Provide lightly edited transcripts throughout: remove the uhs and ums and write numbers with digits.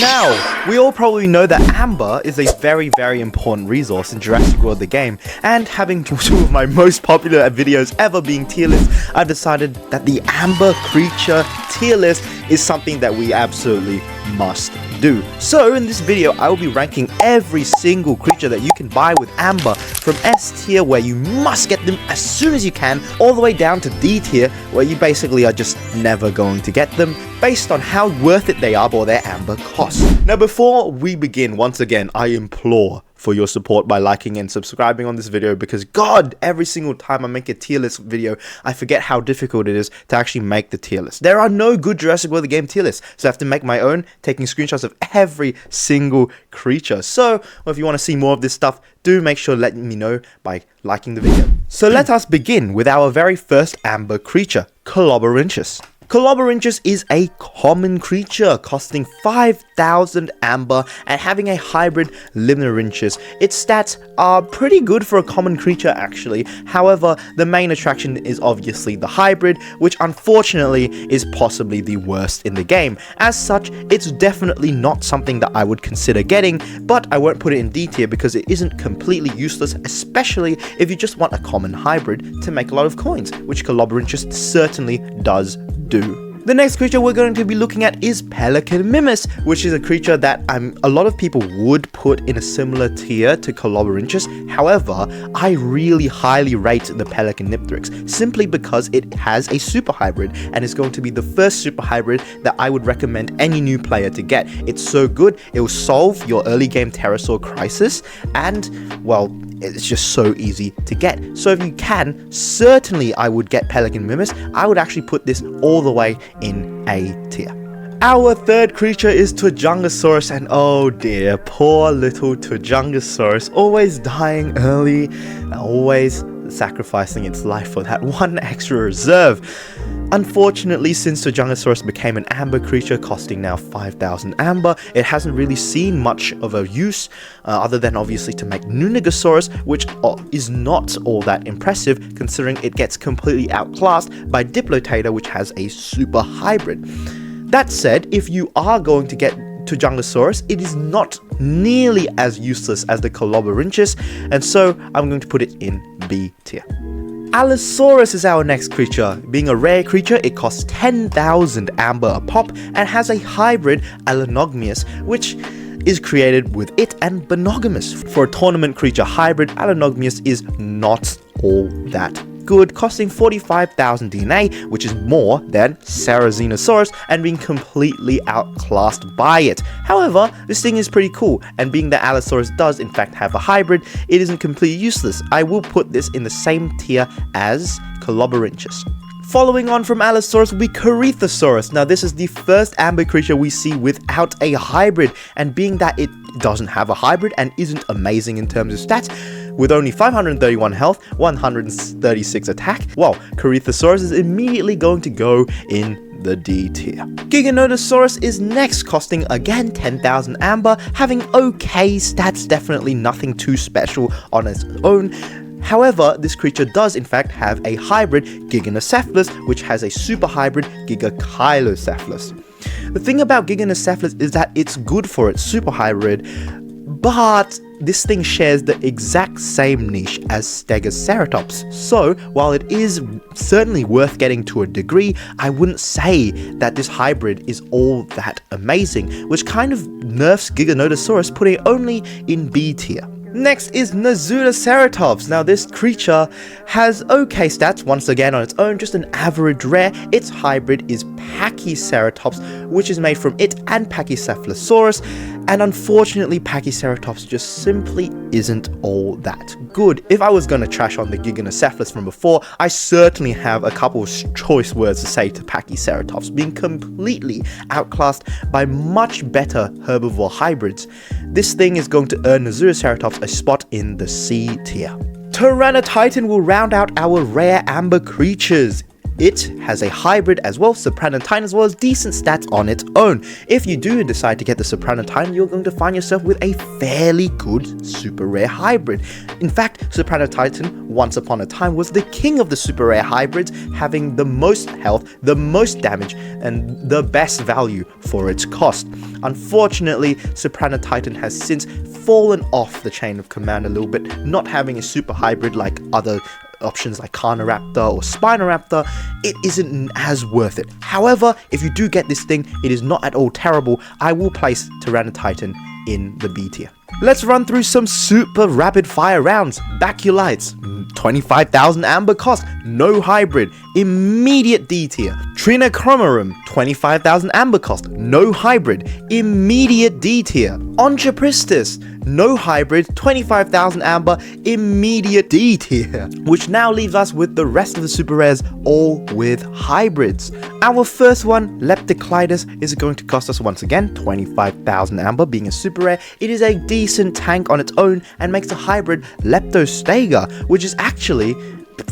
Now, we all probably know that amber is a very, very important resource in Jurassic World the Game, and having two of my most popular videos ever being tier lists, I've decided that the amber creature tier list is something that we absolutely must do. So in this video, I will be ranking every single creature that you can buy with amber from S tier, where you must get them as soon as you can, all the way down to D tier, where you basically are just never going to get them, based on how worth it they are or their amber cost. Now before we begin, once again, I implore for your support by liking and subscribing on this video, because God, every single time I make a tier list video, I forget how difficult it is to actually make the tier list. There are no good Jurassic World the Game tier lists, so I have to make my own, taking screenshots of every single creature. So if you want to see more of this stuff, do make sure to let me know by liking the video. So let us begin with our very first amber creature, Tsaotonrac. Tsaotonrac is a common creature, costing 5,000 amber and having a hybrid Limnarincious. Its stats are pretty good for a common creature actually, however, the main attraction is obviously the hybrid, which unfortunately is possibly the worst in the game. As such, it's definitely not something that I would consider getting, but I won't put it in D tier because it isn't completely useless, especially if you just want a common hybrid to make a lot of coins, which Tsaotonrac certainly does do. The next creature we're going to be looking at is Pelican Mimus, which is a creature that a lot of people would put in a similar tier to Tsaotonrac. However, I really highly rate the Pelican Nipthrix simply because it has a super hybrid and is going to be the first super hybrid that I would recommend any new player to get. It's so good, it will solve your early game pterosaur crisis, and well, it's just so easy to get. So if you can, certainly I would get Pelican Mimus. I would actually put this all the way in A tier. Our third creature is Tsaotonrac, and oh dear, poor little Tsaotonrac, always dying early, always sacrificing its life for that one extra reserve. Unfortunately, since Tsaotonrac became an amber creature costing now 5,000 amber, it hasn't really seen much of a use, other than obviously to make Nunigosaurus, which is not all that impressive considering it gets completely outclassed by Diplotator, which has a super hybrid. That said, if you are going to get Tsaotonrac, it is not nearly as useless as the Tsaotonrac, and so I'm going to put it in B tier. Allosaurus is our next creature. Being a rare creature, it costs 10,000 amber a pop and has a hybrid Allonomous, which is created with it and Bonogamous. For a tournament creature hybrid, Allonomous is not all that good, costing 45,000 DNA, which is more than Sarazenosaurus, and being completely outclassed by it. However, this thing is pretty cool, and being that Allosaurus does in fact have a hybrid, it isn't completely useless. I will put this in the same tier as Tsaotonrac. Following on from Allosaurus will be Corythosaurus. Now this is the first amber creature we see without a hybrid, and being that it doesn't have a hybrid and isn't amazing in terms of stats, with only 531 health, 136 attack, well, Corythosaurus is immediately going to go in the D tier. Giganotosaurus is next, costing again 10,000 amber, having okay stats, definitely nothing too special on its own. However, this creature does in fact have a hybrid Giganocephalus, which has a super hybrid Gigakylocephalus. The thing about Giganocephalus is that it's good for its super hybrid, but this thing shares the exact same niche as Stegoceratops. So, while it is certainly worth getting to a degree, I wouldn't say that this hybrid is all that amazing, which kind of nerfs Giganotosaurus, putting it only in B tier. Next is Nasutoceratops. Now this creature has okay stats, once again on its own, just an average rare. Its hybrid is Pachyceratops, which is made from it and Pachycephalosaurus, and unfortunately Pachyceratops just simply isn't all that good. If I was going to trash on the Giganocephalus from before, I certainly have a couple of choice words to say to Pachyceratops, being completely outclassed by much better herbivore hybrids. This thing is going to earn Nasutoceratops a spot in the C tier. Tyranotitan will round out our rare amber creatures. it has a hybrid as well, Tsaotonrac, as well as decent stats on its own. If you do decide to get the Tsaotonrac, you're going to find yourself with a fairly good super rare hybrid. In fact, Tsaotonrac once upon a time was the king of the super rare hybrids, having the most health, the most damage, and the best value for its cost. Unfortunately, Tsaotonrac has since fallen off the chain of command a little bit, not having a super hybrid like other options like Carnoraptor or Spinoraptor. It isn't as worth it. However, if you do get this thing, it is not at all terrible. I will place Tyranitar in the B tier. Let's run through some super rapid fire rounds. Back your lights. 25,000 amber cost, no hybrid, immediate D tier. Trinachromarum, 25,000 amber cost, no hybrid, immediate D tier. Onchopristis, no hybrid, 25,000 amber, immediate D tier. Which now leaves us with the rest of the super rares, all with hybrids. Our first one, Leptocleidos, is going to cost us once again 25,000 amber. Being a super rare, it is a decent tank on its own and makes a hybrid Leptostega, which is actually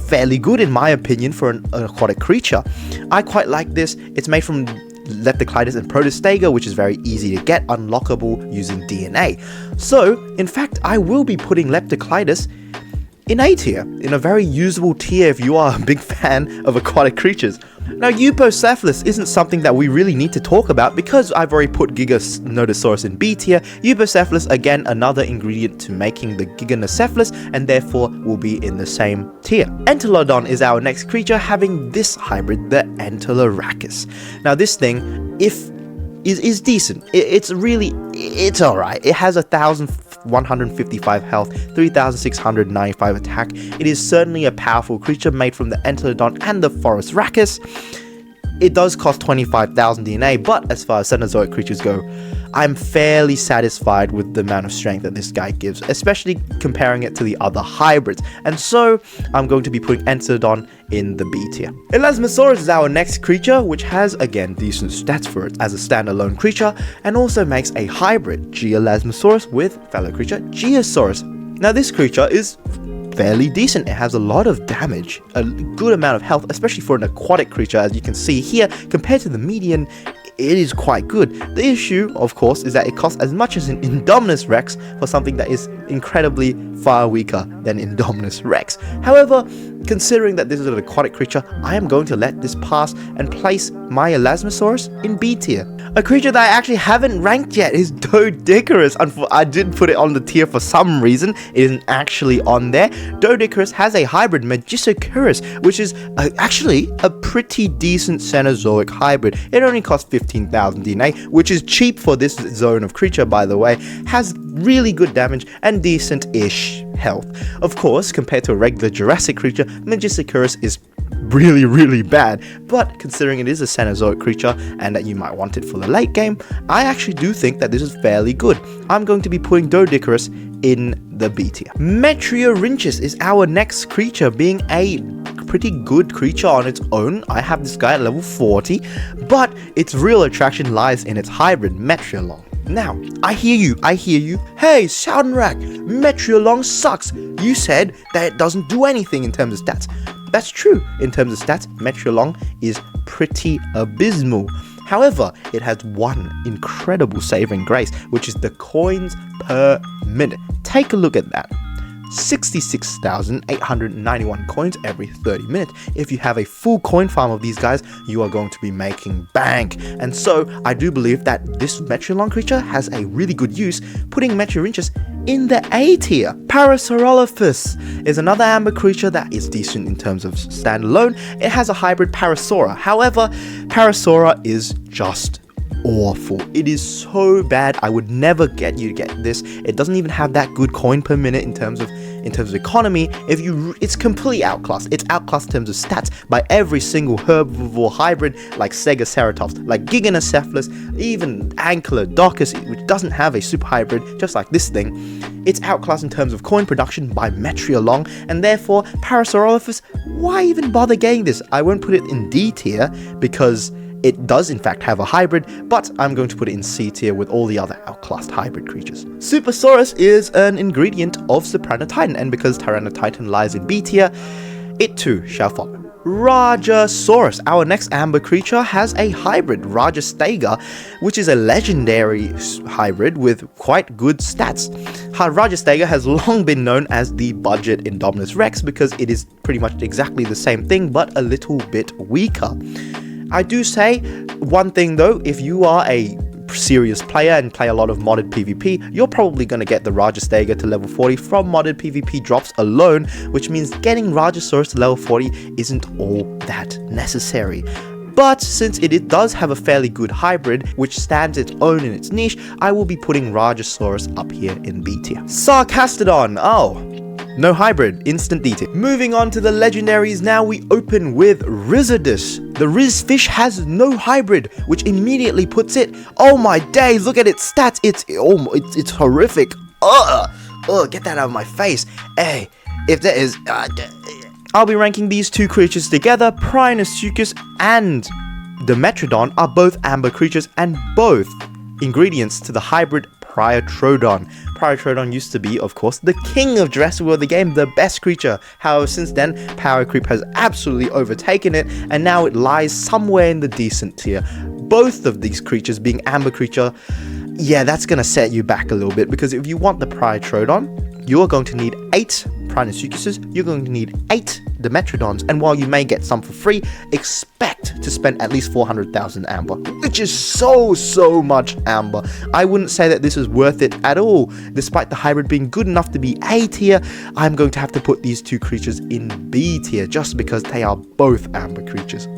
fairly good in my opinion for an aquatic creature. I quite like this. It's made from Leptocleidos and Protostega, which is very easy to get, unlockable using DNA. So, in fact, I will be putting Leptocleidos in A tier, in a very usable tier if you are a big fan of aquatic creatures. Now, Eupocephalus isn't something that we really need to talk about because I've already put Giganotosaurus in B tier. Eupocephalus, again, another ingredient to making the Giganocephalus, and therefore will be in the same tier. Entelodon is our next creature, having this hybrid, the Entelorachus. Now, this thing, is decent. It's alright. It has 1,155 health, 3,695 attack. It is certainly a powerful creature made from the Entelodon and the Forest-Rachus. It does cost 25,000 DNA, but as far as Cenozoic creatures go, I'm fairly satisfied with the amount of strength that this guy gives, especially comparing it to the other hybrids. And so, I'm going to be putting Entelodon in the B tier. Elasmosaurus is our next creature, which has, again, decent stats for it as a standalone creature, and also makes a hybrid Geolasmosaurus with fellow creature Geosaurus. Now, this creature is fairly decent. It has a lot of damage, a good amount of health, especially for an aquatic creature, as you can see here. Compared to the median, it is quite good. The issue, of course, is that it costs as much as an Indominus Rex for something that is incredibly far weaker than Indominus Rex. However, considering that this is an aquatic creature, I am going to let this pass and place my Elasmosaurus in B tier. A creature that I actually haven't ranked yet is Doedicurus. I did put it on the tier for some reason. It isn't actually on there. Doedicurus has a hybrid Magicurus, which is actually a pretty decent Cenozoic hybrid. It only costs 15,000 DNA, which is cheap for this zone of creature, by the way. Has really good damage and decent-ish health. Of course, compared to a regular Jurassic creature, Magicurus is really bad, but considering it is a Cenozoic creature and that you might want it for the late game, I actually do think that this is fairly good. I'm going to be putting Doedicurus in the B tier. Metriorhynchus is our next creature, being a pretty good creature on its own. I have this guy at level 40, but its real attraction lies in its hybrid Metriolong. Now, I hear you. Hey, Tsaotonrac, Metriolong sucks. You said that it doesn't do anything in terms of stats. That's true. In terms of stats, Metriolong is pretty abysmal. However, it has one incredible saving grace, which is the coins per minute. Take a look at that. 66,891 coins every 30 minutes. If you have a full coin farm of these guys, you are going to be making bank. And so, I do believe that this Metriolong creature has a really good use, putting Metriorhynchus in the A tier. Parasaurolophus is another amber creature that is decent in terms of standalone. It has a hybrid Parasaura. However, Parasaura is just awful. It is so bad. I would never get you to get this. It doesn't even have that good coin per minute in terms of economy. It's completely outclassed. It's outclassed in terms of stats by every single herbivore hybrid like Stegoceratops, like Giganocephalus, even Ankylodocus, which doesn't have a super hybrid, just like this thing. It's outclassed in terms of coin production by Metriolong, and therefore Parasaurolophus, why even bother getting this? I won't put it in D tier because it does in fact have a hybrid, but I'm going to put it in C tier with all the other outclassed hybrid creatures. Supersaurus is an ingredient of Tsaotonrac, and because Tyranitar lies in B tier, it too shall follow. Rajasaurus. Our next amber creature has a hybrid, Rajastega, which is a legendary hybrid with quite good stats. Rajastega has long been known as the budget Indominus Rex because it is pretty much exactly the same thing but a little bit weaker. I do say one thing though, if you are a serious player and play a lot of modded PvP, you're probably going to get the Rajastega to level 40 from modded PvP drops alone, which means getting Rajasaurus to level 40 isn't all that necessary. But since it does have a fairly good hybrid, which stands its own in its niche, I will be putting Rajasaurus up here in B tier. Sarcastodon, no hybrid, instant D tier. Moving on to the legendaries, now we open with Rizardus. The Riz fish has no hybrid, which immediately puts it, oh my days, look at its stats, it's horrific. Get that out of my face. Hey, if there is, I'll be ranking these two creatures together. Prinosuchus and Dimetrodon are both amber creatures and both ingredients to the hybrid Priotrodon. Priotrodon used to be, of course, the king of Jurassic World the Game, the best creature. However, since then, power creep has absolutely overtaken it, and now it lies somewhere in the decent tier. Both of these creatures being amber creature, yeah, that's going to set you back a little bit, because if you want the Priotrodon, you are going to need 8 Prinosuchuses, you're going to need 8 Dimetrodons, and while you may get some for free, expect to spend at least 400,000 amber, which is so much amber. I wouldn't say that this is worth it at all. Despite the hybrid being good enough to be A tier, I'm going to have to put these two creatures in B tier just because they are both amber creatures.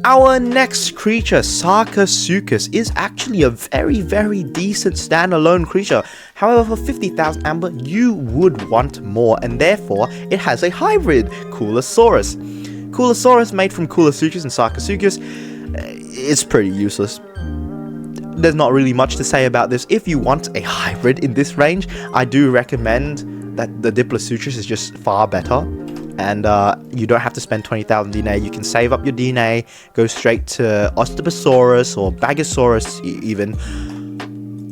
Our next creature, Sarcosuchus, is actually a very decent standalone creature. However, for 50,000 amber, you would want more, and therefore, it has a hybrid, Coolosaurus. Coolosaurus, made from Coolosuchus and Sarcosuchus, is pretty useless. There's not really much to say about this. If you want a hybrid in this range, I do recommend that the Diplodocus is just far better. And you don't have to spend 20,000 DNA. You can save up your DNA, go straight to Osteosaurus or Bagosaurus even.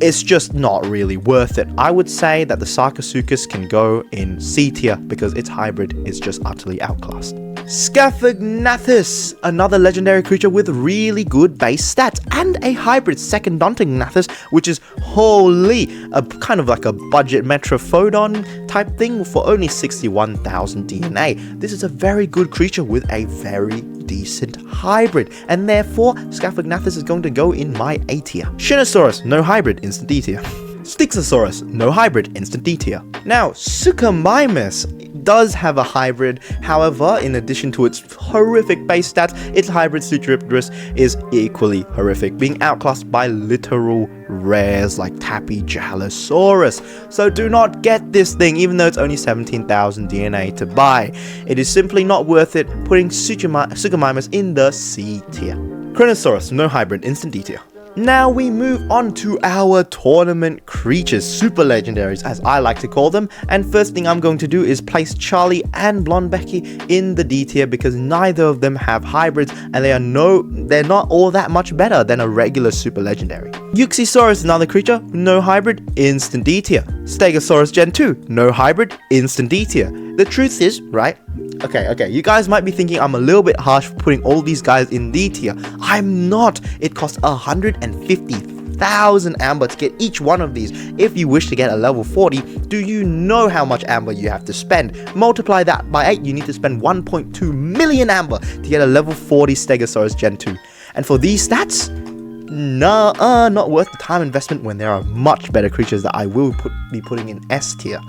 It's just not really worth it. I would say that the Sarcosuchus can go in C tier because its hybrid is just utterly outclassed. Scaphognathus, another legendary creature with really good base stats and a hybrid Secondontignathus, which is a kind of like a budget Metrophodon type thing for only 61,000 DNA. This is a very good creature with a very decent hybrid, and therefore Scaphognathus is going to go in my A tier. Shinosaurus, no hybrid, instant D tier. Styxosaurus, no hybrid, instant D tier. Now, Suchomimus does have a hybrid. However, in addition to its horrific base stats, its hybrid Suchorypterus is equally horrific, being outclassed by literal rares like Tapijalosaurus. So do not get this thing, even though it's only 17,000 DNA to buy. It is simply not worth it, putting Suchomimus in the C tier. Kronosaurus, no hybrid, instant D tier. Now we move on to our tournament creatures, super legendaries as I like to call them, and first thing I'm going to do is place Charlie and Blonde Becky in the D tier because neither of them have hybrids and they're not all that much better than a regular super legendary. Euxiosaurus, another creature, no hybrid, instant D tier. Stegosaurus Gen 2, no hybrid, instant D tier. The truth is, right? Okay, you guys might be thinking I'm a little bit harsh for putting all these guys in D tier. I'm not. It costs 150,000 amber to get each one of these. If you wish to get a level 40, do you know how much amber you have to spend? Multiply that by 8, you need to spend 1.2 million amber to get a level 40 Stegosaurus Gen 2. And for these stats, not worth the time investment when there are much better creatures that I will be putting in S tier.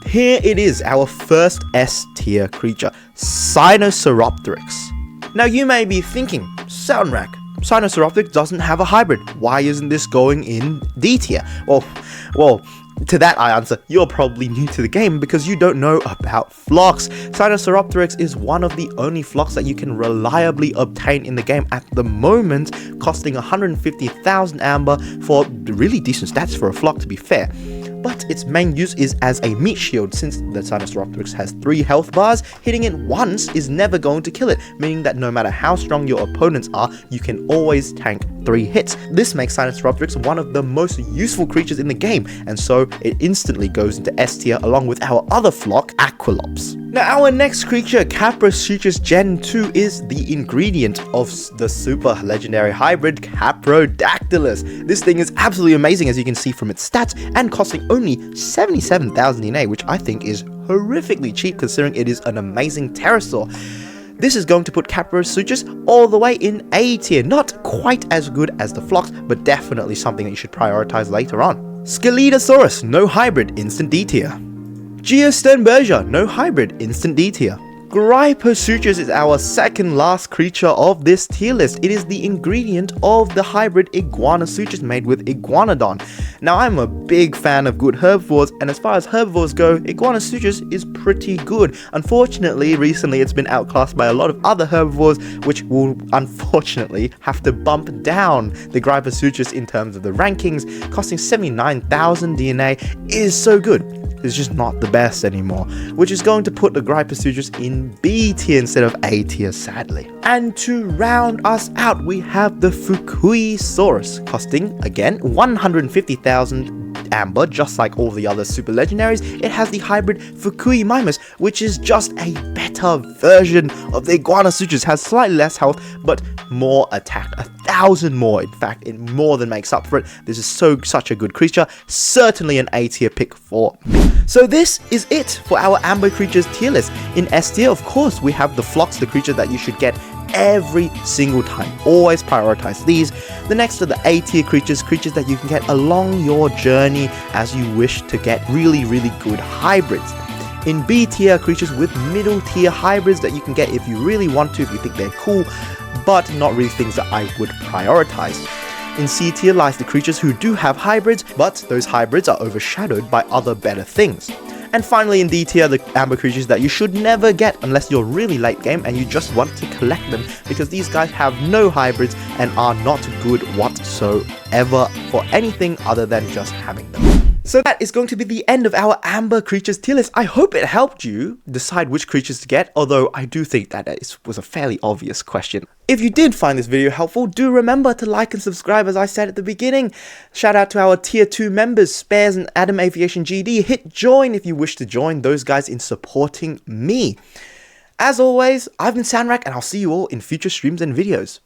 Here it is, our first S tier creature, Sinosauropteryx. Now you may be thinking, Tsaotonrac, Sinosauropteryx doesn't have a hybrid. Why isn't this going in D tier? Well, to that I answer, you're probably new to the game because you don't know about flocks. Sinosauropteryx is one of the only flocks that you can reliably obtain in the game at the moment, costing 150,000 amber for really decent stats for a flock, to be fair. But its main use is as a meat shield, since the Sinosauropteryx has 3 health bars. Hitting it once is never going to kill it, meaning that no matter how strong your opponents are, you can always tank 3 hits. This makes Sinosauropteryx one of the most useful creatures in the game, and so it instantly goes into S tier along with our other flock, Aquilops. Now our next creature, Caprosuchus Gen 2, is the ingredient of the super legendary hybrid Caprodactylus. This thing is absolutely amazing, as you can see from its stats, and costing only 77,000 DNA, which I think is horrifically cheap considering it is an amazing pterosaur. This is going to put Caprosuchus all the way in A tier. Not quite as good as the Phlox, but definitely something that you should prioritize later on. Scelidosaurus, no hybrid, instant D tier. Geosternbergia, no hybrid, instant D tier. Gryposuchus is our second last creature of this tier list. It is the ingredient of the hybrid Iguanasuchus made with Iguanodon. Now, I'm a big fan of good herbivores, and as far as herbivores go, Iguanasuchus is pretty good. Unfortunately, recently it's been outclassed by a lot of other herbivores, which will unfortunately have to bump down the Gryposuchus in terms of the rankings. Costing 79,000 DNA is so good. It's just not the best anymore, which is going to put the Gryposuchus in B tier instead of A tier, sadly. And to round us out, we have the Fukuisaurus, costing, again, 150,000 amber, just like all the other super legendaries. It has the hybrid Fukuimimus, which is just a better version of the Iguanasuchus. Has slightly less health, but more attack. 1,000 more, in fact, it more than makes up for it. This is such a good creature. Certainly an A tier pick for me. So this is it for our amber creatures tier list. In S tier, of course, we have the Phlox, the creature that you should get every single time. Always prioritize these. The next are the A tier creatures that you can get along your journey as you wish to get really good hybrids. In B tier, creatures with middle tier hybrids that you can get if you really want to, if you think they're cool, but not really things that I would prioritize. In C tier lies the creatures who do have hybrids, but those hybrids are overshadowed by other better things. And finally in D tier, the amber creatures that you should never get unless you're really late game and you just want to collect them, because these guys have no hybrids and are not good whatsoever for anything other than just having them. So that is going to be the end of our amber creatures tier list. I hope it helped you decide which creatures to get, although I do think that was a fairly obvious question. If you did find this video helpful, do remember to like and subscribe as I said at the beginning. Shout out to our tier 2 members, Spares and Adam Aviation GD. Hit join if you wish to join those guys in supporting me. As always, I've been Tsaotonrac, and I'll see you all in future streams and videos.